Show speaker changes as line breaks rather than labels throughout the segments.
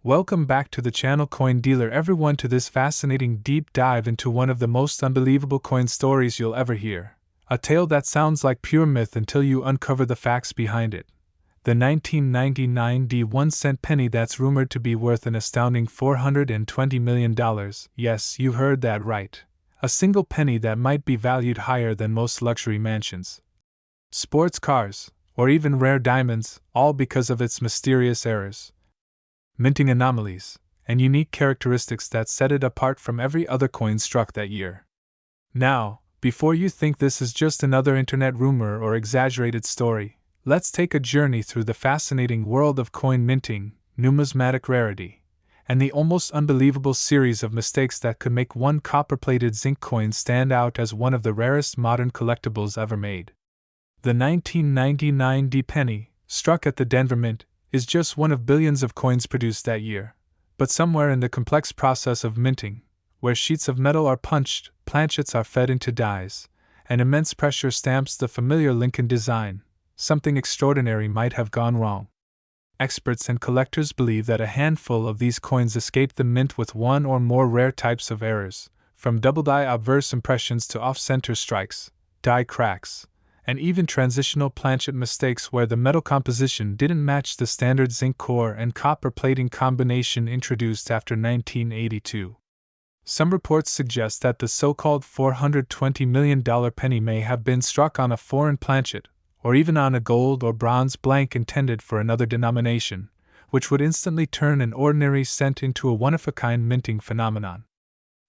Welcome back to the channel Coin Dealer, everyone, to this fascinating deep dive into one of the most unbelievable coin stories you'll ever hear. A tale that sounds like pure myth until you uncover the facts behind it. The 1999 D1 penny that's rumored to be worth an astounding $420 million. Yes, you heard that right. A single penny that might be valued higher than most luxury mansions, sports cars, or even rare diamonds, all because of its mysterious errors, minting anomalies, and unique characteristics that set it apart from every other coin struck that year. Now, before you think this is just another internet rumor or exaggerated story, let's take a journey through the fascinating world of coin minting, numismatic rarity, and the almost unbelievable series of mistakes that could make one copper-plated zinc coin stand out as one of the rarest modern collectibles ever made. The 1999 D penny, struck at the Denver Mint, is just one of billions of coins produced that year. But somewhere in the complex process of minting, where sheets of metal are punched, planchets are fed into dies, and immense pressure stamps the familiar Lincoln design, something extraordinary might have gone wrong. Experts and collectors believe that a handful of these coins escaped the mint with one or more rare types of errors, from double die obverse impressions to off-center strikes, die cracks, and even transitional planchet mistakes where the metal composition didn't match the standard zinc core and copper plating combination introduced after 1982. Some reports suggest that the so-called $420 million penny may have been struck on a foreign planchet, or even on a gold or bronze blank intended for another denomination, which would instantly turn an ordinary cent into a one-of-a-kind minting phenomenon.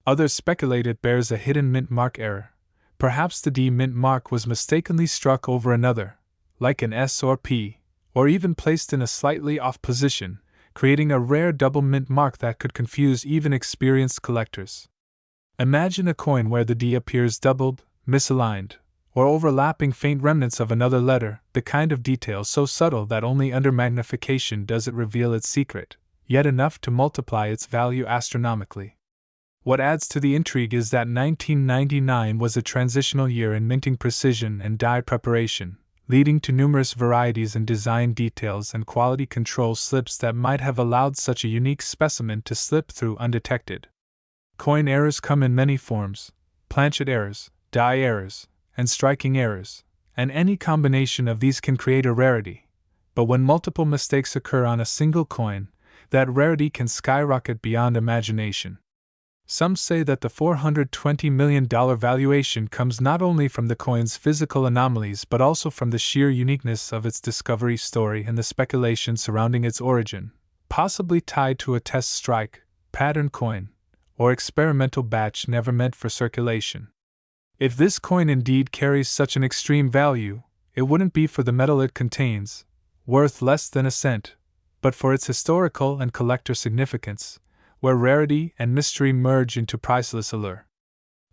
Others speculate it bears a hidden mint mark error. Perhaps the D mint mark was mistakenly struck over another, like an S or P, or even placed in a slightly off position, creating a rare double mint mark that could confuse even experienced collectors. Imagine a coin where the D appears doubled, misaligned, or overlapping faint remnants of another letter, the kind of detail so subtle that only under magnification does it reveal its secret, yet enough to multiply its value astronomically. What adds to the intrigue is that 1999 was a transitional year in minting precision and die preparation, leading to numerous varieties in design details and quality control slips that might have allowed such a unique specimen to slip through undetected. Coin errors come in many forms: planchet errors, die errors, and striking errors, and any combination of these can create a rarity. But when multiple mistakes occur on a single coin, that rarity can skyrocket beyond imagination. Some say that the $420 million valuation comes not only from the coin's physical anomalies but also from the sheer uniqueness of its discovery story and the speculation surrounding its origin, possibly tied to a test strike, pattern coin, or experimental batch never meant for circulation. If this coin indeed carries such an extreme value, it wouldn't be for the metal it contains, worth less than a cent, but for its historical and collector significance, where rarity and mystery merge into priceless allure.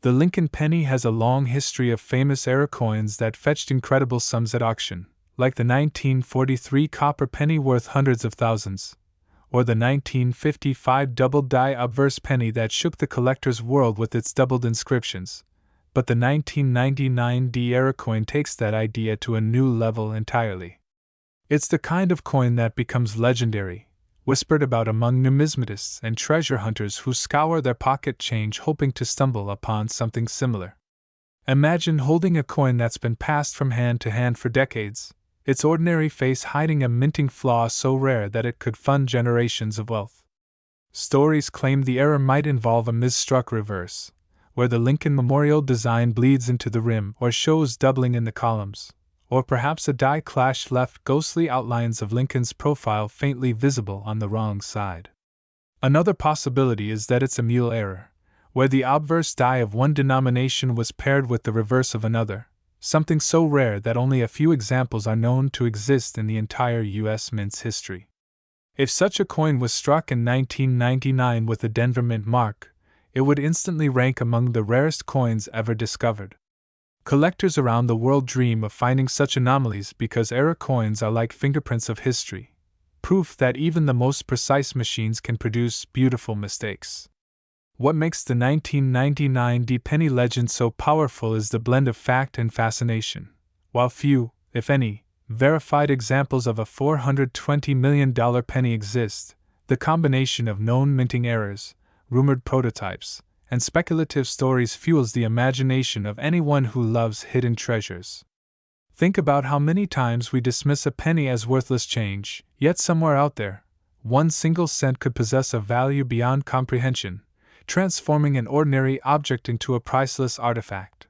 The Lincoln penny has a long history of famous era coins that fetched incredible sums at auction, like the 1943 copper penny worth hundreds of thousands, or the 1955 double die obverse penny that shook the collector's world with its doubled inscriptions. But the 1999 D era coin takes that idea to a new level entirely. It's the kind of coin that becomes legendary, whispered about among numismatists and treasure hunters who scour their pocket change hoping to stumble upon something similar. Imagine holding a coin that's been passed from hand to hand for decades, its ordinary face hiding a minting flaw so rare that it could fund generations of wealth. Stories claim the error might involve a misstruck reverse, where the Lincoln Memorial design bleeds into the rim or shows doubling in the columns, or perhaps a die clash left ghostly outlines of Lincoln's profile faintly visible on the wrong side. Another possibility is that it's a mule error, where the obverse die of one denomination was paired with the reverse of another, something so rare that only a few examples are known to exist in the entire U.S. Mint's history. If such a coin was struck in 1999 with the Denver Mint mark, it would instantly rank among the rarest coins ever discovered. Collectors around the world dream of finding such anomalies because era coins are like fingerprints of history, proof that even the most precise machines can produce beautiful mistakes. What makes the 1999 D penny legend so powerful is the blend of fact and fascination. While few, if any, verified examples of a $420 million penny exist, The combination of known minting errors, rumored prototypes, and speculative stories fuels the imagination of anyone who loves hidden treasures. Think about how many times we dismiss a penny as worthless change, yet somewhere out there, one single cent could possess a value beyond comprehension, transforming an ordinary object into a priceless artifact.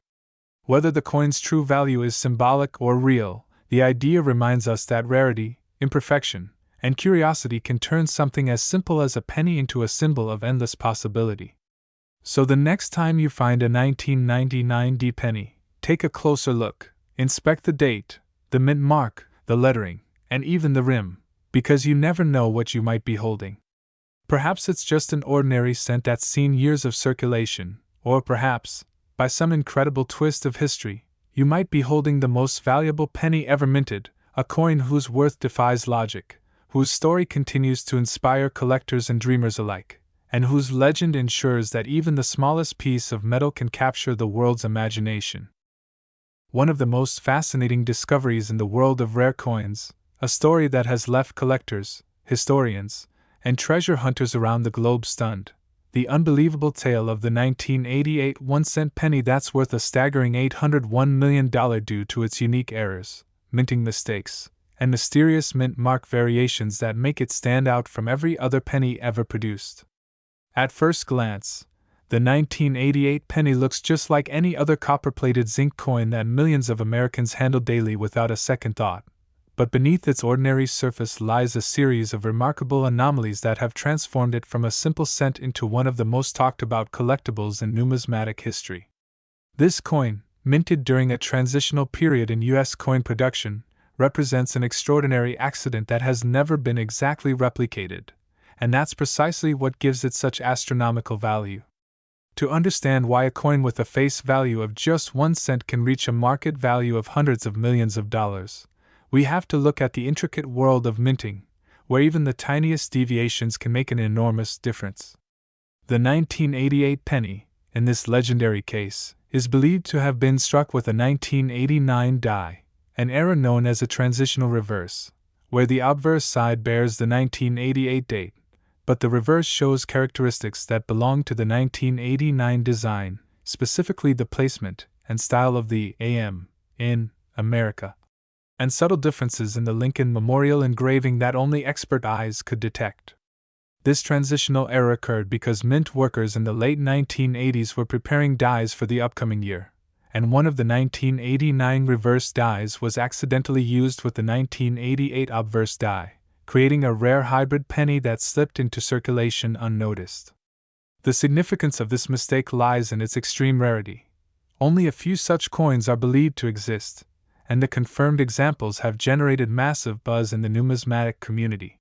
Whether the coin's true value is symbolic or real, the idea reminds us that rarity, imperfection, and curiosity can turn something as simple as a penny into a symbol of endless possibility. So the next time you find a 1999 D penny, take a closer look. Inspect the date, the mint mark, the lettering, and even the rim, because you never know what you might be holding. Perhaps it's just an ordinary cent that's seen years of circulation, or perhaps, by some incredible twist of history, you might be holding the most valuable penny ever minted, a coin whose worth defies logic, whose story continues to inspire collectors and dreamers alike, and whose legend ensures that even the smallest piece of metal can capture the world's imagination. One of the most fascinating discoveries in the world of rare coins, a story that has left collectors, historians, and treasure hunters around the globe stunned. The unbelievable tale of the 1988 1-cent penny that's worth a staggering $801 million due to its unique errors, minting mistakes, and mysterious mint mark variations that make it stand out from every other penny ever produced. At first glance, the 1988 penny looks just like any other copper-plated zinc coin that millions of Americans handle daily without a second thought. But beneath its ordinary surface lies a series of remarkable anomalies that have transformed it from a simple cent into one of the most talked-about collectibles in numismatic history. This coin, minted during a transitional period in U.S. coin production, represents an extraordinary accident that has never been exactly replicated, and that's precisely what gives it such astronomical value. To understand why a coin with a face value of just 1 cent can reach a market value of hundreds of millions of dollars, we have to look at the intricate world of minting, where even the tiniest deviations can make an enormous difference. The 1988 penny, in this legendary case, is believed to have been struck with a 1989 die, an error known as a transitional reverse, where the obverse side bears the 1988 date, but the reverse shows characteristics that belong to the 1989 design, specifically the placement and style of the AM in America, and subtle differences in the Lincoln Memorial engraving that only expert eyes could detect. This transitional error occurred because mint workers in the late 1980s were preparing dies for the upcoming year, and one of the 1989 reverse dies was accidentally used with the 1988 obverse die, creating a rare hybrid penny that slipped into circulation unnoticed. The significance of this mistake lies in its extreme rarity. Only a few such coins are believed to exist, and the confirmed examples have generated massive buzz in the numismatic community.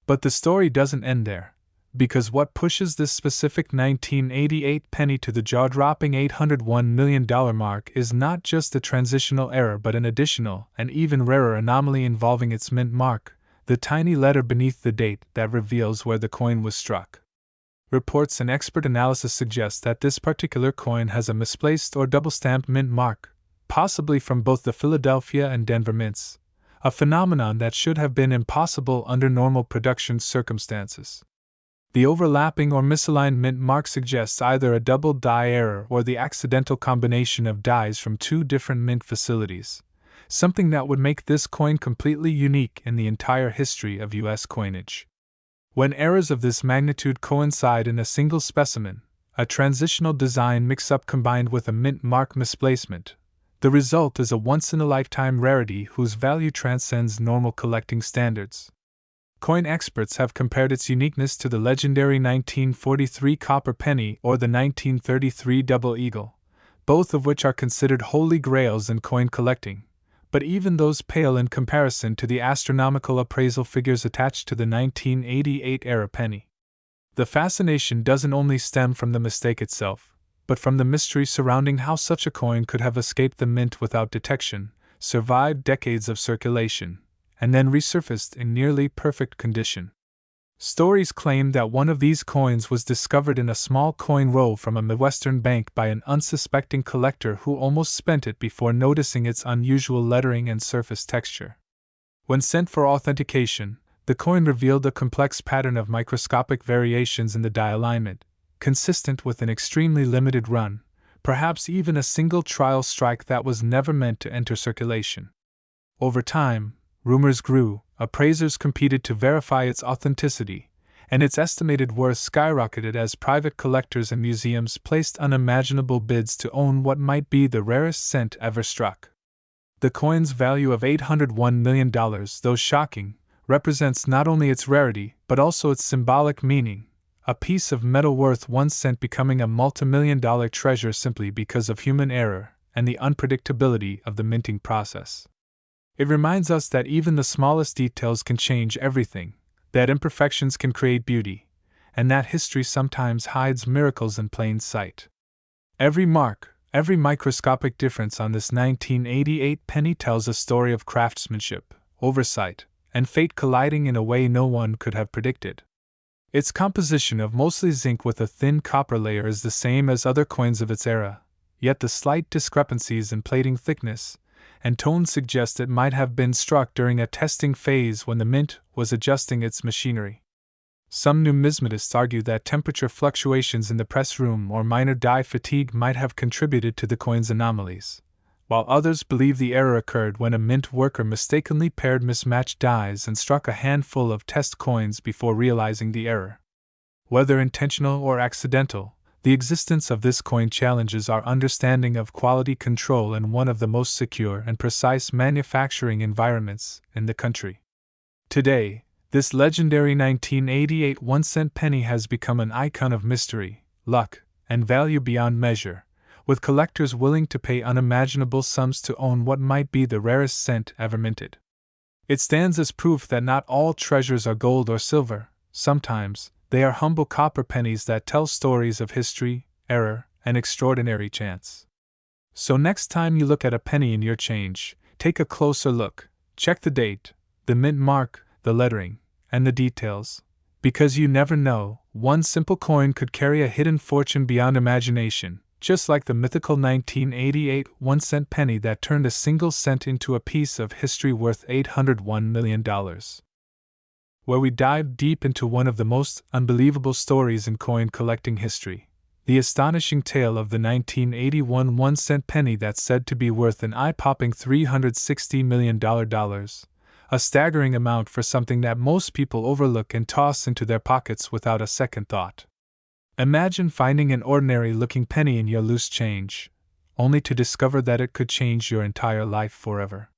But the story doesn't end there, because what pushes this specific 1988 penny to the jaw-dropping $801 million mark is not just a transitional error but an additional and even rarer anomaly involving its mint mark, the tiny letter beneath the date that reveals where the coin was struck. Reports and expert analysis suggest that this particular coin has a misplaced or double-stamped mint mark, possibly from both the Philadelphia and Denver mints, a phenomenon that should have been impossible under normal production circumstances. The overlapping or misaligned mint mark suggests either a double die error or the accidental combination of dies from two different mint facilities, something that would make this coin completely unique in the entire history of U.S. coinage. When errors of this magnitude coincide in a single specimen, a transitional design mix-up combined with a mint mark misplacement, the result is a once-in-a-lifetime rarity whose value transcends normal collecting standards. Coin experts have compared its uniqueness to the legendary 1943 copper penny or the 1933 double eagle, both of which are considered holy grails in coin collecting. But even those pale in comparison to the astronomical appraisal figures attached to the 1988 era penny. The fascination doesn't only stem from the mistake itself, but from the mystery surrounding how such a coin could have escaped the mint without detection, survived decades of circulation, and then resurfaced in nearly perfect condition. Stories claim that one of these coins was discovered in a small coin roll from a Midwestern bank by an unsuspecting collector who almost spent it before noticing its unusual lettering and surface texture. When sent for authentication, the coin revealed a complex pattern of microscopic variations in the die alignment, consistent with an extremely limited run, perhaps even a single trial strike that was never meant to enter circulation. Over time, rumors grew, appraisers competed to verify its authenticity, and its estimated worth skyrocketed as private collectors and museums placed unimaginable bids to own what might be the rarest cent ever struck. The coin's value of $801 million, though shocking, represents not only its rarity but also its symbolic meaning, a piece of metal worth 1 cent becoming a multimillion-dollar treasure simply because of human error and the unpredictability of the minting process. It reminds us that even the smallest details can change everything, that imperfections can create beauty, and that history sometimes hides miracles in plain sight. Every mark, every microscopic difference on this 1988 penny tells a story of craftsmanship, oversight, and fate colliding in a way no one could have predicted. Its composition of mostly zinc with a thin copper layer is the same as other coins of its era, yet the slight discrepancies in plating thickness and tone suggest it might have been struck during a testing phase when the mint was adjusting its machinery. Some numismatists argue that temperature fluctuations in the press room or minor die fatigue might have contributed to the coin's anomalies, while others believe the error occurred when a mint worker mistakenly paired mismatched dies and struck a handful of test coins before realizing the error. Whether intentional or accidental, the existence of this coin challenges our understanding of quality control in one of the most secure and precise manufacturing environments in the country. Today, this legendary 1988 1-cent penny has become an icon of mystery, luck, and value beyond measure, with collectors willing to pay unimaginable sums to own what might be the rarest cent ever minted. It stands as proof that not all treasures are gold or silver. Sometimes, they are humble copper pennies that tell stories of history, error, and extraordinary chance. So next time you look at a penny in your change, take a closer look, check the date, the mint mark, the lettering, and the details, because you never know, one simple coin could carry a hidden fortune beyond imagination, just like the mythical 1988 1-cent penny that turned a single cent into a piece of history worth $801 million. Where we dive deep into one of the most unbelievable stories in coin collecting history, the astonishing tale of the 1981 1-cent penny that's said to be worth an eye-popping $360 million, a staggering amount for something that most people overlook and toss into their pockets without a second thought. Imagine finding an ordinary-looking penny in your loose change, only to discover that it could change your entire life forever.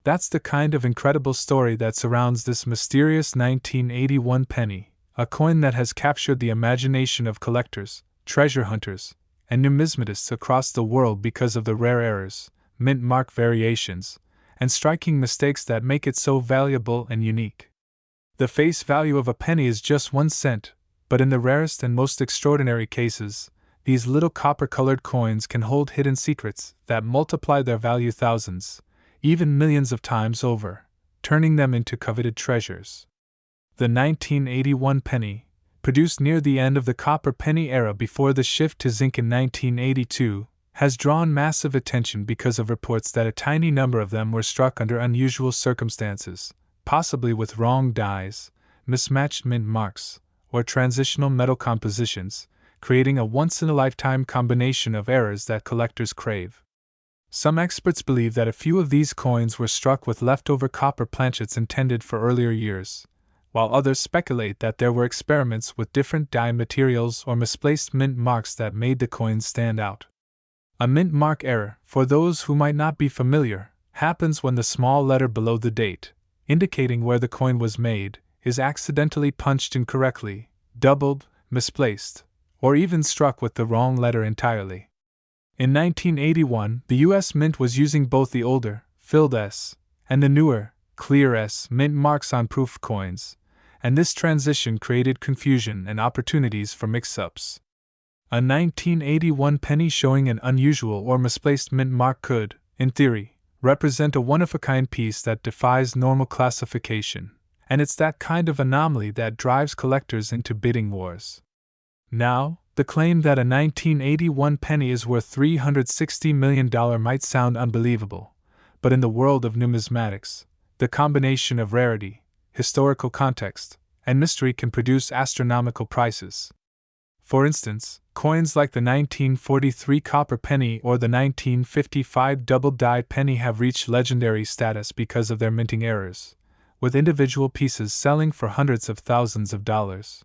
That's the kind of incredible story that surrounds this mysterious 1981 penny, a coin that has captured the imagination of collectors, treasure hunters, and numismatists across the world because of the rare errors, mint mark variations, and striking mistakes that make it so valuable and unique. The face value of a penny is just 1 cent, but in the rarest and most extraordinary cases, these little copper-colored coins can hold hidden secrets that multiply their value thousands, even millions of times over, turning them into coveted treasures. The 1981 penny, produced near the end of the copper penny era before the shift to zinc in 1982, has drawn massive attention because of reports that a tiny number of them were struck under unusual circumstances, possibly with wrong dies, mismatched mint marks, or transitional metal compositions, creating a once-in-a-lifetime combination of errors that collectors crave. Some experts believe that a few of these coins were struck with leftover copper planchets intended for earlier years, while others speculate that there were experiments with different die materials or misplaced mint marks that made the coins stand out. A mint mark error, for those who might not be familiar, happens when the small letter below the date, indicating where the coin was made, is accidentally punched incorrectly, doubled, misplaced, or even struck with the wrong letter entirely. In 1981, the U.S. Mint was using both the older, filled S, and the newer, clear S mint marks on proof coins, and this transition created confusion and opportunities for mix-ups. A 1981 penny showing an unusual or misplaced mint mark could, in theory, represent a one-of-a-kind piece that defies normal classification, and it's that kind of anomaly that drives collectors into bidding wars. Now, the claim that a 1981 penny is worth $360 million might sound unbelievable, but in the world of numismatics, the combination of rarity, historical context, and mystery can produce astronomical prices. For instance, coins like the 1943 copper penny or the 1955 double-die penny have reached legendary status because of their minting errors, with individual pieces selling for hundreds of thousands of dollars.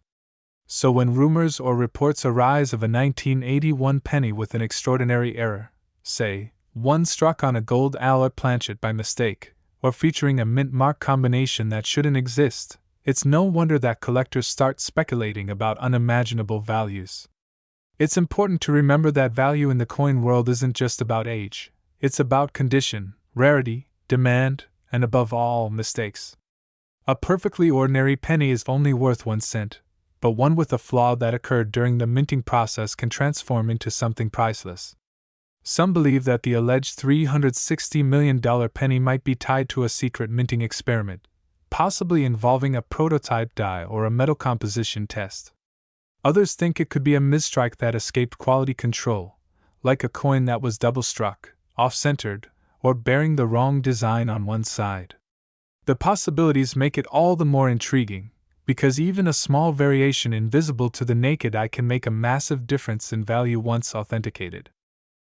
So when rumors or reports arise of a 1981 penny with an extraordinary error, say, one struck on a gold alloy planchet by mistake, or featuring a mint mark combination that shouldn't exist, it's no wonder that collectors start speculating about unimaginable values. It's important to remember that value in the coin world isn't just about age, it's about condition, rarity, demand, and above all, mistakes. A perfectly ordinary penny is only worth 1 cent, but one with a flaw that occurred during the minting process can transform into something priceless. Some believe that the alleged $360 million penny might be tied to a secret minting experiment, possibly involving a prototype die or a metal composition test. Others think it could be a misstrike that escaped quality control, like a coin that was double-struck, off-centered, or bearing the wrong design on one side. The possibilities make it all the more intriguing, because even a small variation invisible to the naked eye can make a massive difference in value once authenticated.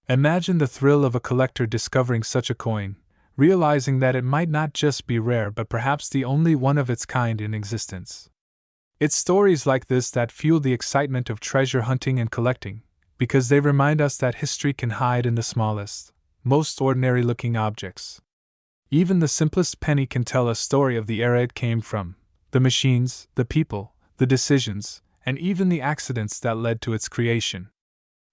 Imagine the thrill of a collector discovering such a coin, realizing that it might not just be rare but perhaps the only one of its kind in existence. It's stories like this that fuel the excitement of treasure hunting and collecting, because they remind us that history can hide in the smallest, most ordinary-looking objects. Even the simplest penny can tell a story of the era it came from, the machines, the people, the decisions, and even the accidents that led to its creation.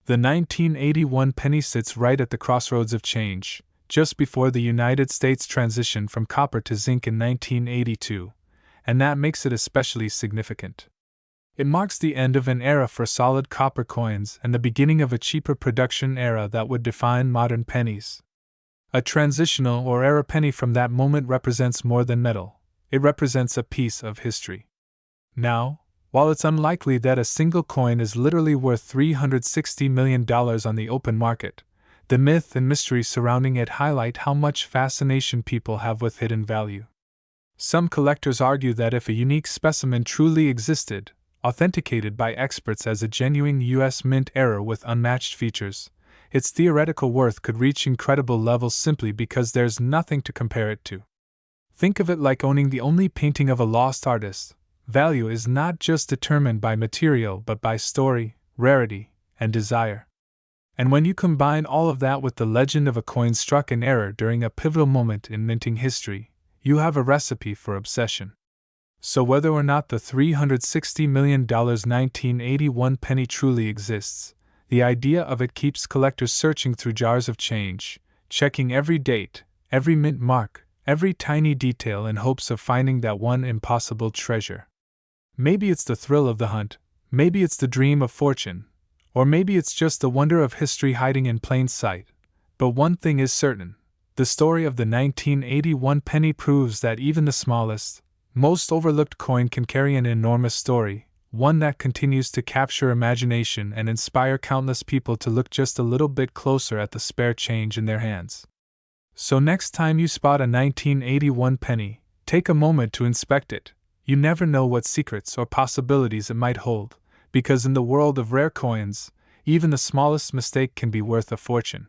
The 1981 penny sits right at the crossroads of change, just before the United States transitioned from copper to zinc in 1982, and that makes it especially significant. It marks the end of an era for solid copper coins and the beginning of a cheaper production era that would define modern pennies. A transitional or era penny from that moment represents more than metal, it represents a piece of history. Now, while it's unlikely that a single coin is literally worth $360 million on the open market, the myth and mystery surrounding it highlight how much fascination people have with hidden value. Some collectors argue that if a unique specimen truly existed, authenticated by experts as a genuine U.S. Mint error with unmatched features, its theoretical worth could reach incredible levels simply because there's nothing to compare it to. Think of it like owning the only painting of a lost artist. Value is not just determined by material but by story, rarity, and desire. And when you combine all of that with the legend of a coin struck in error during a pivotal moment in minting history, you have a recipe for obsession. So whether or not the $360 million 1981 penny truly exists, the idea of it keeps collectors searching through jars of change, checking every date, every mint mark, every tiny detail in hopes of finding that one impossible treasure. Maybe it's the thrill of the hunt, maybe it's the dream of fortune, or maybe it's just the wonder of history hiding in plain sight. But one thing is certain, the story of the 1981 penny proves that even the smallest, most overlooked coin can carry an enormous story, one that continues to capture imagination and inspire countless people to look just a little bit closer at the spare change in their hands. So next time you spot a 1981 penny, take a moment to inspect it. You never know what secrets or possibilities it might hold, because in the world of rare coins, even the smallest mistake can be worth a fortune.